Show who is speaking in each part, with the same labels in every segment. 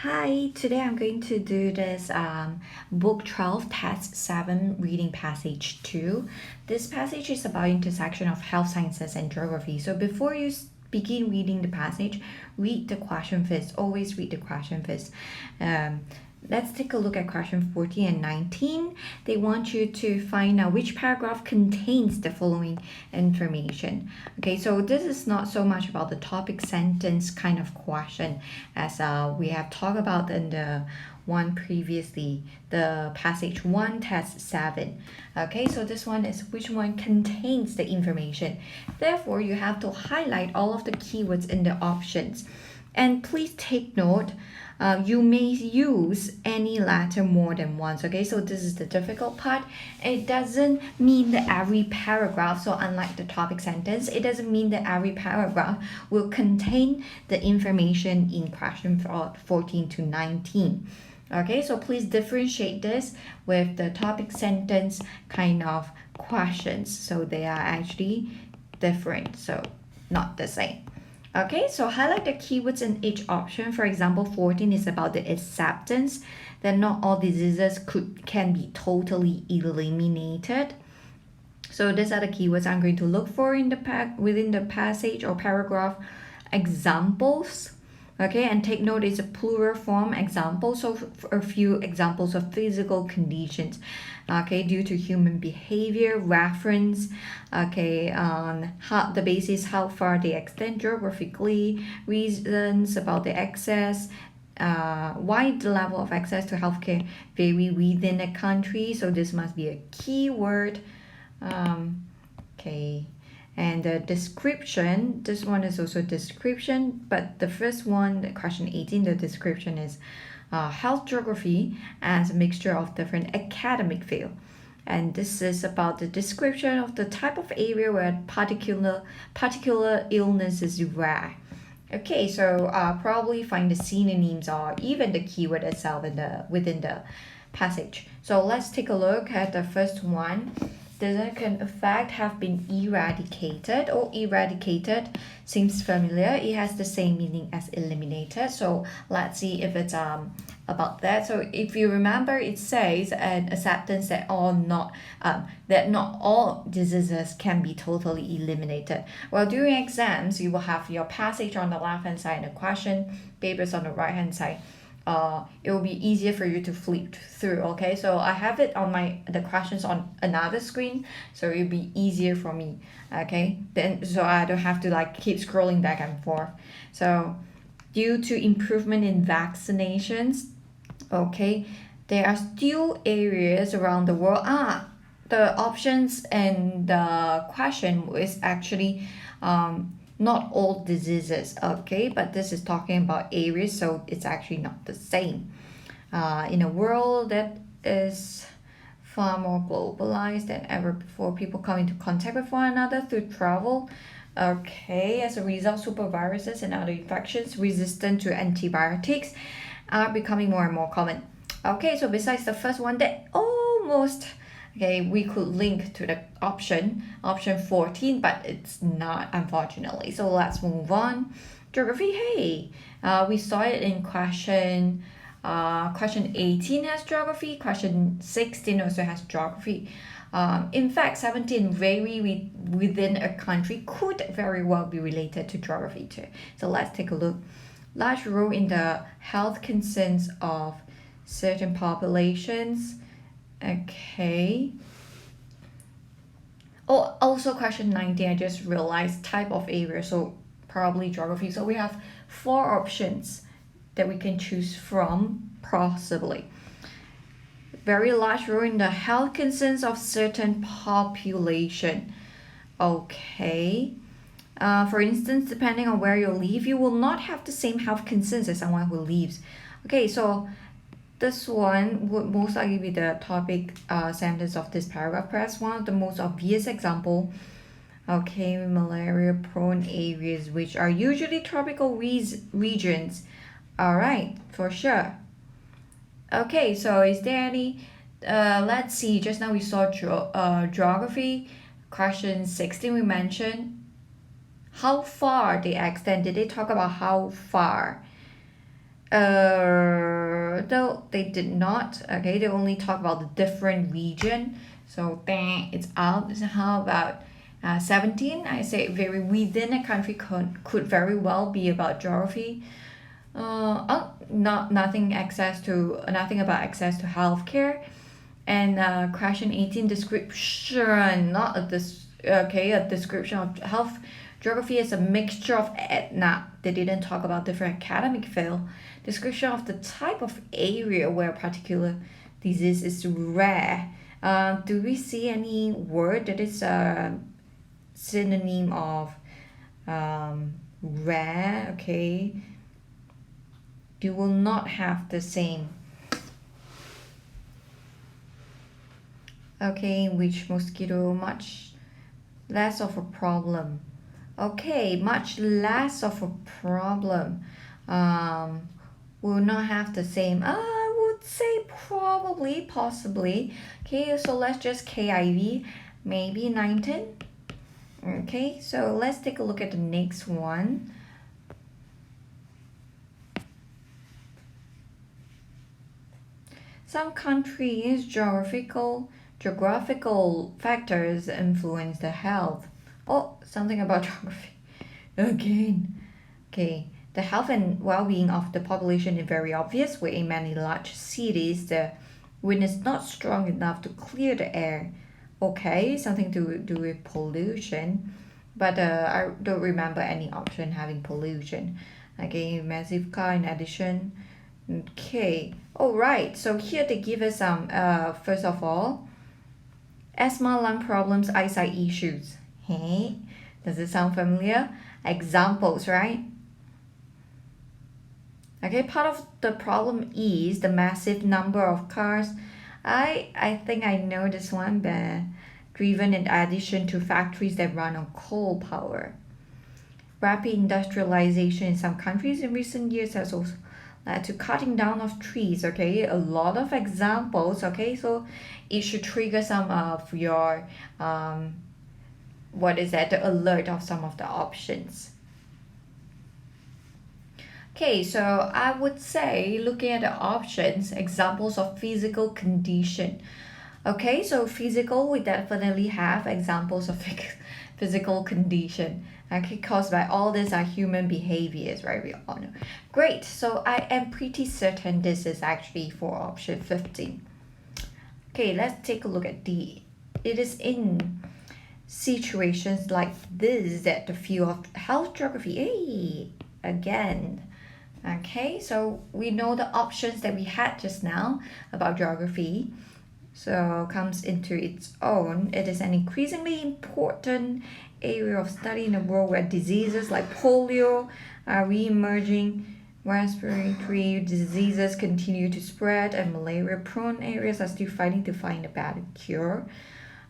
Speaker 1: Hi, today I'm going to do this book 12 test 7 reading passage 2. This passage is about intersection of health sciences and geography. So before you begin reading the passage, read the question first. Always read the question first. Let's take a look at question 14 and 19. They want you to find out which paragraph contains the following information. Okay, so this is not so much about the topic sentence kind of question as we have talked about in the one previously, the passage 1 test 7. Okay, so this one is which one contains the information. Therefore, you have to highlight all of the keywords in the options. And please take note, you may use any letter more than once. Okay, so this is the difficult part. It doesn't mean that every paragraph, so unlike the topic sentence, it doesn't mean that every paragraph will contain the information in question 14 to 19. Okay, so please differentiate this with the topic sentence kind of questions. So they are actually different, so not the same. Okay, so highlight the keywords in each option. For example, 14 is about the acceptance that not all diseases can be totally eliminated. So these are the keywords I'm going to look for in the within the passage or paragraph. Examples. Okay, and take note it's a plural form example, so a few examples of physical conditions, okay, due to human behavior. Reference, okay, how the basis, how far they extend geographically. Reasons about the access, why the level of access to healthcare vary within a country, so this must be a keyword. Okay, and the description, this one is also description, but the first one, the question 18, the description is health geography as a mixture of different academic field. And this is about the description of the type of area where particular illness is rare. Okay, so probably find the synonyms or even the keyword itself within the passage. So let's take a look at the first one. The second effect have been eradicated, or eradicated seems familiar. It has the same meaning as eliminated. So let's see if it's about that. So if you remember, it says an acceptance that not all diseases can be totally eliminated. Well, during exams, you will have your passage on the left hand side and the question papers on the right hand side. It will be easier for you to flip through. Okay, so I have it on the questions on another screen, so it'll be easier for me. Okay, then so I don't have to like keep scrolling back and forth. So due to improvement in vaccinations, okay, there are still areas around the world. The options and the question is actually not all diseases, okay, but this is talking about areas, so it's actually not the same. In a world that is far more globalized than ever before, people come into contact with one another through travel. Okay, as a result, superviruses and other infections resistant to antibiotics are becoming more and more common. Okay, so besides the first one that almost, okay, we could link to the option 14, but it's not, unfortunately. So let's move on. Geography, hey, we saw it in question 18 has geography, question 16 also has geography. In fact, 17 vary within a country could very well be related to geography too. So let's take a look. Large role in the health concerns of certain populations. Okay. Oh, also question 19, I just realized type of area, so probably geography. So we have 4 options that we can choose from, possibly. Very large role in the health concerns of certain population. Okay. For instance, depending on where you live, you will not have the same health concerns as someone who lives. Okay, so this one would most likely be the topic sentence of this paragraph. Perhaps one of the most obvious example. Okay, malaria-prone areas, which are usually tropical regions. All right, for sure. Okay, so is there any? Let's see. Just now we saw geography. Question 16 we mentioned. How far they extend? Did they talk about how far? No, they did not. Okay, they only talk about the different region. So it's out. So how about 17? I say very within a country could very well be about geography. Nothing about access to healthcare. And question 18, description, not a a description of health. Geography is a mixture of they didn't talk about different academic field. Description of the type of area where a particular disease is rare. Do we see any word that is a synonym of rare? Okay, you will not have the same. Okay, which mosquito much less of a problem. Okay, much less of a problem. Will not have the same. I would say probably, possibly. Okay, so let's just KIV, maybe 19. Okay, so let's take a look at the next one. Some countries' geographical factors influence the health. Oh, something about geography. Again. Okay. The health and well-being of the population is very obvious, where in many large cities the wind is not strong enough to clear the air. Okay, something to do with pollution. But I don't remember any option having pollution. Okay, massive car in addition. Okay. All right. So here they give us some. First of all, asthma, lung problems, eyesight issues. Hey, does it sound familiar? Examples, right? Okay, part of the problem is the massive number of cars. I think I know this one, but driven in addition to factories that run on coal power. Rapid industrialization in some countries in recent years has also led to cutting down of trees. Okay, a lot of examples. Okay, so it should trigger some of your the alert of some of the options. Okay, so I would say looking at the options, examples of physical condition. Okay, so physical, we definitely have examples of physical condition. Okay, caused by all these are human behaviors, right? We all know. Great, so I am pretty certain this is actually for option 15. Okay, let's take a look at D. It is in situations like this that the field of health geography, again. Okay, so we know the options that we had just now about geography. So comes into its own. It is an increasingly important area of study in a world where diseases like polio are re-emerging, respiratory diseases continue to spread, and malaria-prone areas are still fighting to find a better cure.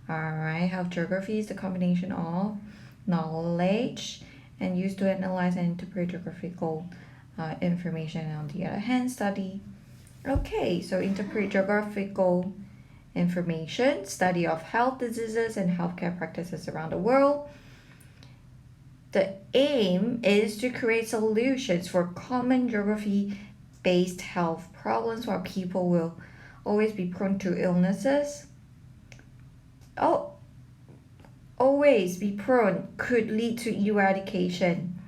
Speaker 1: Alright, health geography is the combination of knowledge and used to analyze and interpret geographical information, and on the other hand, study. Okay, so interpret geographical information, study of health diseases and healthcare practices around the world. The aim is to create solutions for common geography-based health problems where people will always be prone to illnesses. Oh, always be prone could lead to eradication.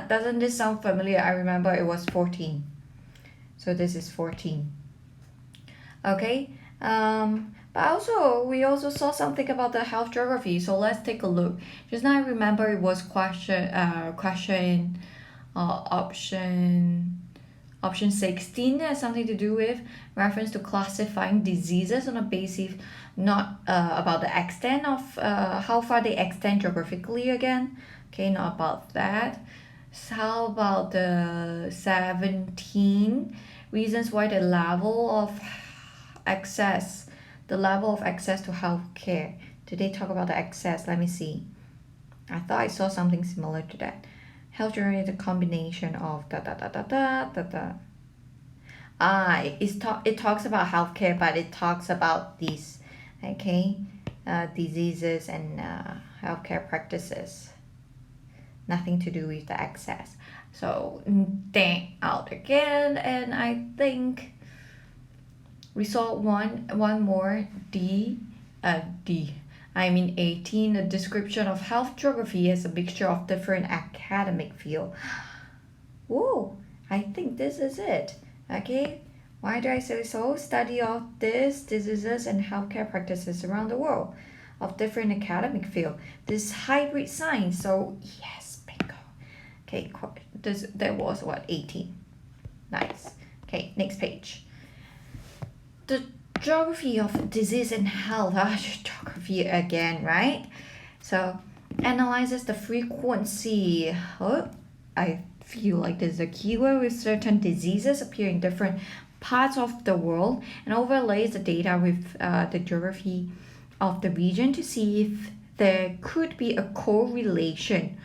Speaker 1: Doesn't this sound familiar? I remember it was 14. So this is 14. Okay. But we also saw something about the health geography. So let's take a look. Just now I remember it was option 16 has something to do with reference to classifying diseases on a basis not about the extent of how far they extend geographically again. Okay, not about that. So how about the 17 reasons why the level of access to healthcare? Did they talk about the access? Let me see. I thought I saw something similar to that. Health journey is a combination of it talks about healthcare, but it talks about these diseases and healthcare practices. Nothing to do with the access. So dang out again, and I think we saw one more D. I mean 18, a description of health geography as a mixture of different academic field. Whoa, I think this is it. Okay, why do I say so? Study of this diseases and healthcare practices around the world of different academic field. This hybrid science. So yes, bingo. Okay, that was what 18. Nice. Okay, next page. The geography of disease and health. Geography again, right? So analyzes the frequency. Oh, I feel like there's a keyword with certain diseases appear in different parts of the world and overlays the data with the geography of the region to see if there could be a correlation.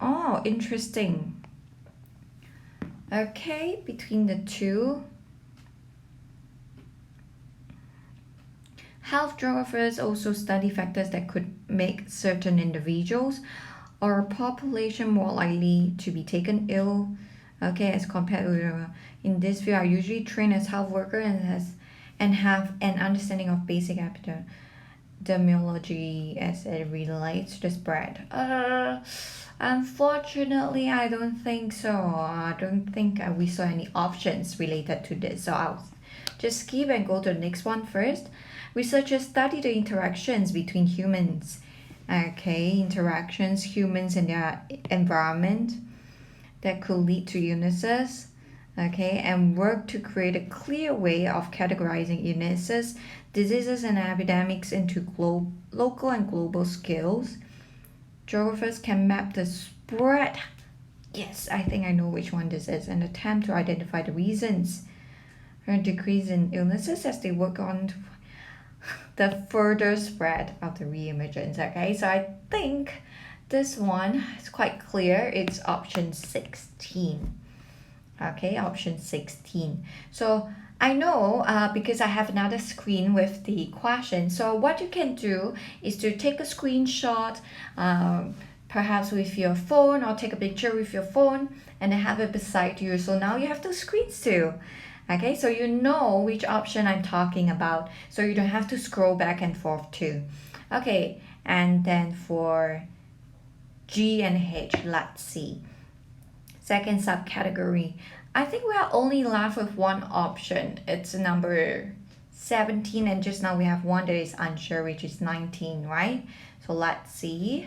Speaker 1: Oh, interesting. Okay, between the two. Health geographers also study factors that could make certain individuals or population more likely to be taken ill, okay, as compared with in this field are usually trained as health workers and have an understanding of basic epidemiology as it relates to the spread. Unfortunately, I don't think so. I don't think we saw any options related to this, so I'll just skip and go to the next one first. Researchers study the interactions between humans. Okay, interactions, humans and their environment that could lead to illnesses. Okay, and work to create a clear way of categorizing illnesses, diseases, and epidemics into local and global scales. Geographers can map the spread. Yes, I think I know which one this is, and attempt to identify the reasons for a decrease in illnesses as they work on the further spread of the reemergence. Okay, so I think this one is quite clear. It's option 16. Okay, option 16. So I know because I have another screen with the question. So what you can do is to take a screenshot, perhaps with your phone, or take a picture with your phone and have it beside you. So now you have two screens too. Okay, so you know which option I'm talking about, so you don't have to scroll back and forth too. Okay, and then for G and H, let's see. Second subcategory. I think we are only left with one option. It's number 17, and just now we have one that is unsure, which is 19, right? So let's see.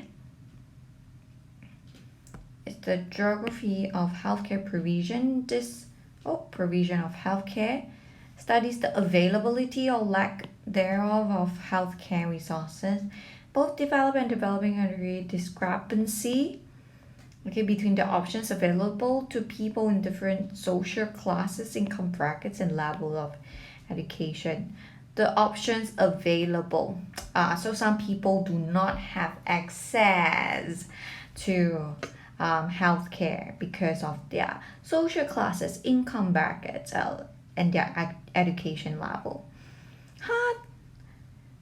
Speaker 1: It's the geography of healthcare provision. Provision of healthcare studies the availability or lack thereof of healthcare resources, both developed and developing country discrepancy, okay, between the options available to people in different social classes, income brackets, and level of education. The options available. So some people do not have access to healthcare because of their social classes, income brackets, and their education level.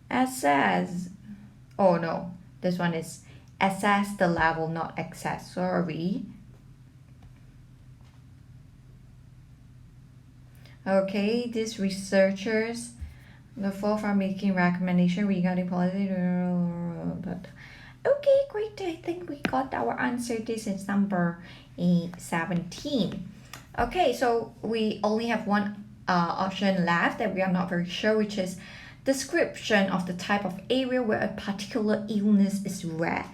Speaker 1: Assess. Oh no, this one is assess the level, not access. Sorry. Okay, these researchers, the fall from making recommendation regarding policy. Okay, great. I think we got our answer. This is number 17. Okay, so we only have one option left that we are not very sure, which is description of the type of area where a particular illness is rare.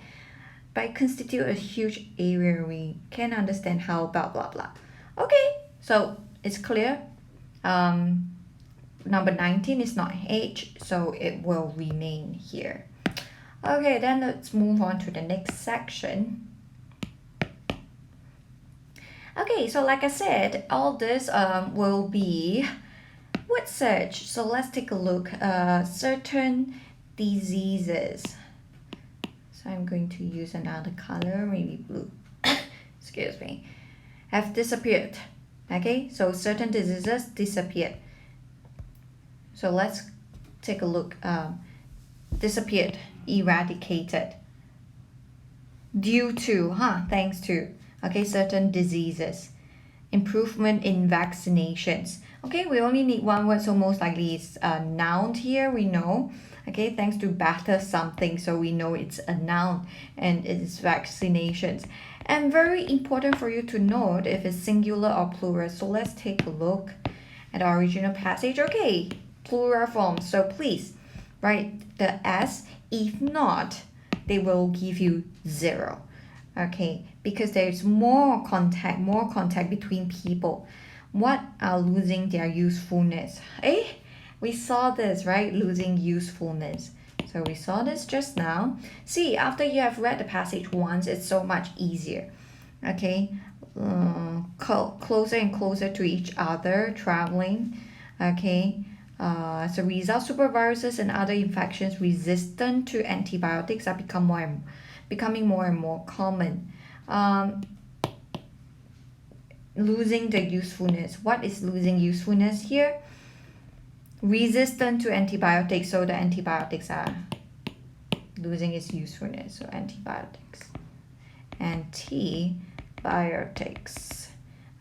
Speaker 1: By constitute a huge area, we can understand how blah blah blah. Okay, so it's clear. Number 19 is not H, so it will remain here. Okay, then let's move on to the next section. Okay, so like I said, all this will be word search. So let's take a look. Certain diseases. So I'm going to use another color, maybe blue. Excuse me. Have disappeared. Okay, so certain diseases disappeared. So let's take a look. Disappeared, eradicated. Due to, thanks to. Okay, certain diseases. Improvement in vaccinations. Okay, we only need one word, so most likely it's a noun here, we know. Okay, thanks to better something, so we know it's a noun and it is vaccinations. And very important for you to note if it's singular or plural. So let's take a look at the original passage. Okay, plural form. So please write the S. If not, they will give you 0. Okay, because there's more contact between people. What are losing their usefulness? We saw this, right? Losing usefulness. So we saw this just now. See, after you have read the passage once, it's so much easier. Okay, closer and closer to each other, traveling. Okay, as a result, superviruses and other infections resistant to antibiotics are becoming more and more common. Losing the usefulness. What is losing usefulness here? Resistant to antibiotics, so the antibiotics are losing its usefulness, so antibiotics. Antibiotics.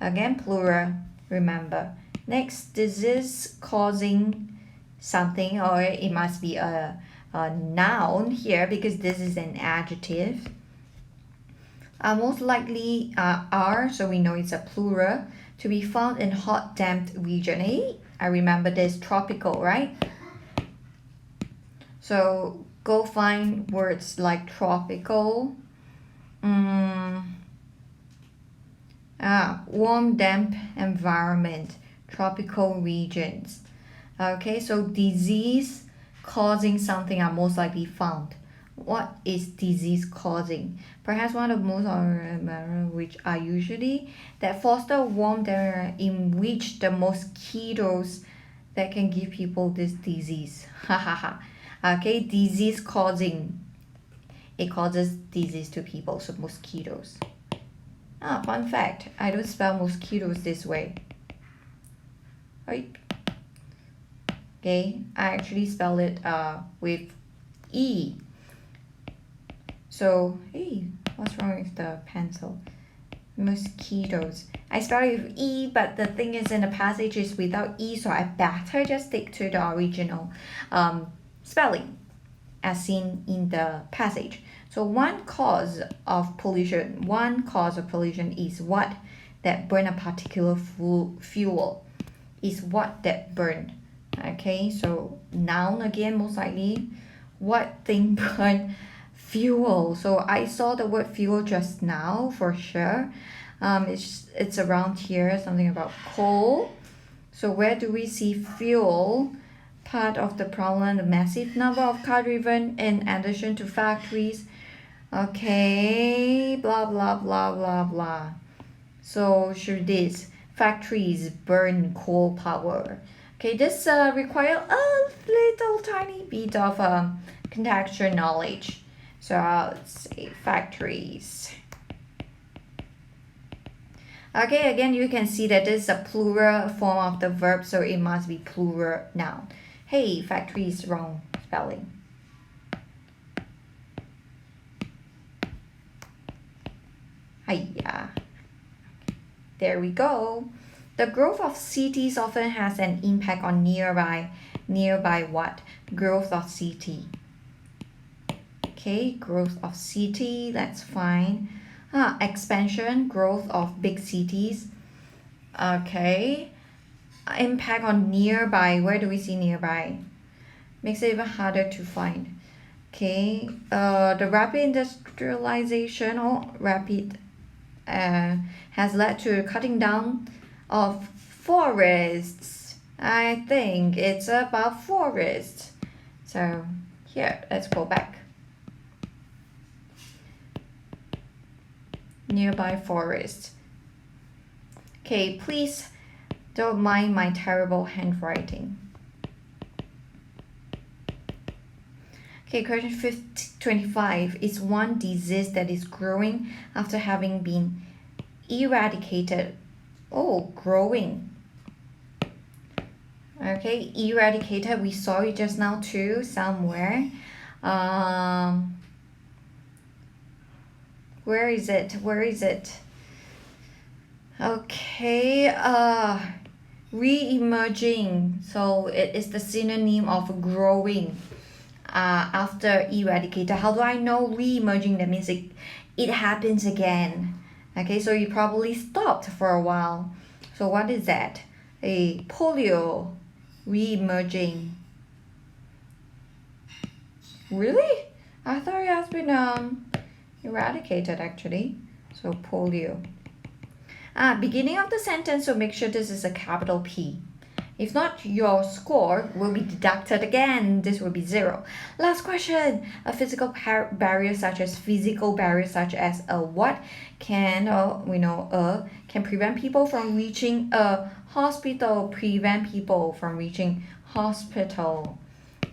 Speaker 1: Again, plural, remember. Next, disease causing something, or it must be a noun here because this is an adjective. Most likely are, so we know it's a plural, to be found in hot, damp region. I remember this, tropical, right? So go find words like tropical, warm, damp environment, tropical regions. Okay, so disease causing something are most likely found. What is disease causing? Perhaps one of the most which are usually that foster warm area in which the mosquitoes that can give people this disease. Okay, disease causing. It causes disease to people, so mosquitoes. Fun fact, I don't spell mosquitoes this way. Right? Okay, I actually spell it with E. So, what's wrong with the pencil? Mosquitoes. I started with E, but the thing is in the passage is without E, so I better just stick to the original spelling as seen in the passage. So one cause of pollution is what? That burn a particular fuel. Is what that burn. Okay, so noun again, most likely. What thing burn? Fuel. So I saw the word fuel just now for sure. It's around here, something about coal. So where do we see fuel? Part of the problem, the massive number of cars driven in addition to factories. Okay, blah blah blah blah blah. So should this factories burn coal power? Okay, this require a little tiny bit of contextual knowledge. So I'll say factories. Okay, again, you can see that this is a plural form of the verb, so it must be plural noun. Hey, factory is wrong spelling. Hiya. There we go. The growth of cities often has an impact on nearby what? Growth of city. Okay, growth of city, that's fine. Expansion, growth of big cities. Okay. Impact on nearby. Where do we see nearby? Makes it even harder to find. Okay. The rapid industrialization has led to cutting down of forests. I think it's about forests. So here, let's go back. Nearby forest. Okay, please don't mind my terrible handwriting. Okay, question 25 is one disease that is growing after having been eradicated. Oh, growing. Okay, eradicated, we saw it just now too, somewhere. Where is it? Okay, re-emerging. So it is the synonym of growing after eradicated. How do I know re-emerging? That means it happens again. Okay, so you probably stopped for a while. So what is that? A polio re-emerging. Really? I thought it has been eradicated actually. So polio. Beginning of the sentence, so make sure this is a capital P. If not, your score will be deducted again. This will be 0. Last question. A physical barrier such as a what can, we know can prevent people from reaching a hospital. Prevent people from reaching hospital.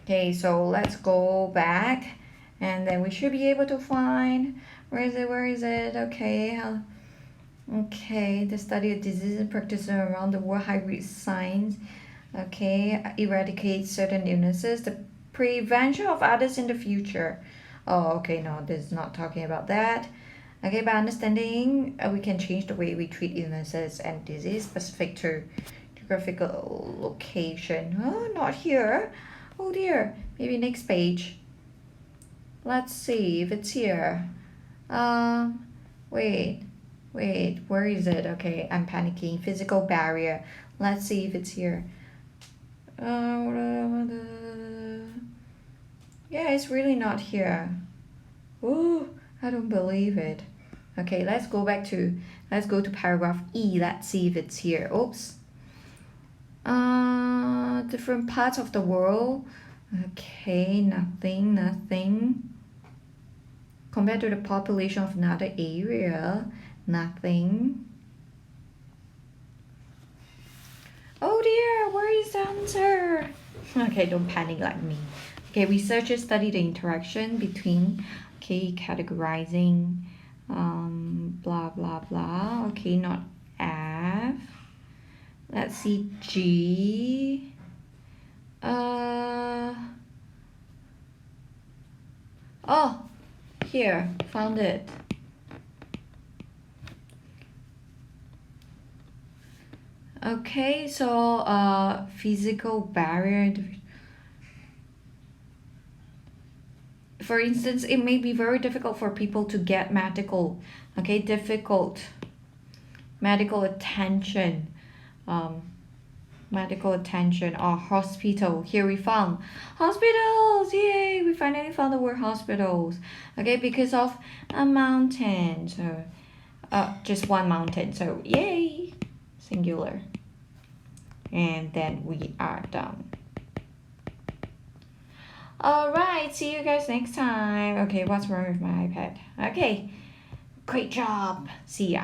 Speaker 1: Okay, so let's go back, and then we should be able to find where is it? Okay, the study of disease and practices around the world, high risk signs. Okay, eradicate certain illnesses, the prevention of others in the future. Oh, okay, no, this is not talking about that. Okay, by understanding, we can change the way we treat illnesses and disease specific to geographical location. Oh, not here. Oh dear, maybe next page. Let's see if it's here. Wait, where is it? Okay, I'm panicking. Physical barrier. Let's see if it's here. Yeah, it's really not here. Oh, I don't believe it. Okay, let's go to paragraph E. Let's see if it's here. Oops. Different parts of the world. Okay, nothing. Compared to the population of another area, nothing. Oh dear, where is the answer? Okay, don't panic like me. Okay, researchers study the interaction between, categorizing, blah, blah, blah. Okay, not F. Let's see, G. Oh, here, found it. Okay, so physical barrier. For instance, it may be very difficult for people to get medical attention, medical attention or hospital. Here we found hospitals. Yay, we finally found the word hospitals. Okay, because of a mountain. So just one mountain. So yay, singular. And then we are done. Alright, see you guys next time. Okay, what's wrong with my iPad? Okay, great job. See ya.